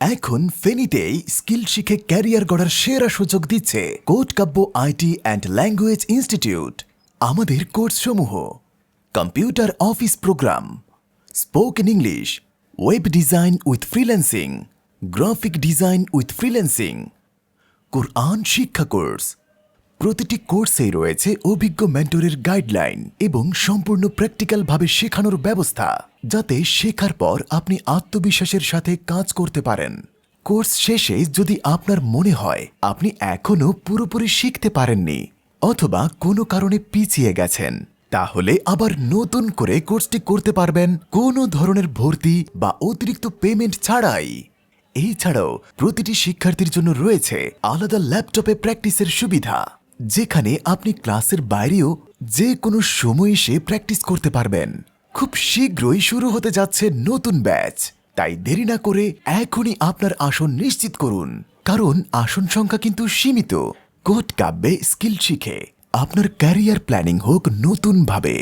এখন ফেনীতেই স্কিল শিখে ক্যারিয়ার গড়ার সেরা সুযোগ দিচ্ছে কোটকাব্য আইটি অ্যান্ড ল্যাঙ্গুয়েজ ইনস্টিটিউট। আমাদের কোর্সসমূহ: computer office program, spoken English, web design with freelancing, graphic design with freelancing, কোরআন শিক্ষা কোর্স। প্রতিটি কোর্সেই রয়েছে অভিজ্ঞ মেন্টরের গাইডলাইন এবং সম্পূর্ণ প্র্যাকটিক্যালভাবে শেখানোর ব্যবস্থা, যাতে শেখার পর আপনি আত্মবিশ্বাসের সাথে কাজ করতে পারেন। কোর্স শেষে যদি আপনার মনে হয় আপনি এখনও পুরোপুরি শিখতে পারেননি অথবা কোনো কারণে পিছিয়ে গেছেন, তাহলে আবার নতুন করে কোর্সটি করতে পারবেন কোনো ধরনের ভর্তি বা অতিরিক্ত পেমেন্ট ছাড়াই। এছাড়াও প্রতিটি শিক্ষার্থীর জন্য রয়েছে আলাদা ল্যাপটপে প্র্যাকটিসের সুবিধা, যেখানে আপনি ক্লাসের বাইরেও যে কোনো সময় এসে প্র্যাকটিস করতে পারবেন। খুব শীঘ্রই শুরু হতে যাচ্ছে নতুন ব্যাচ, তাই দেরি না করে এখনই আপনার আসন নিশ্চিত করুন, কারণ আসন সংখ্যা কিন্তু সীমিত। কোটকাব্যে স্কিল শিখে আপনার ক্যারিয়ার প্ল্যানিং হোক নতুনভাবে।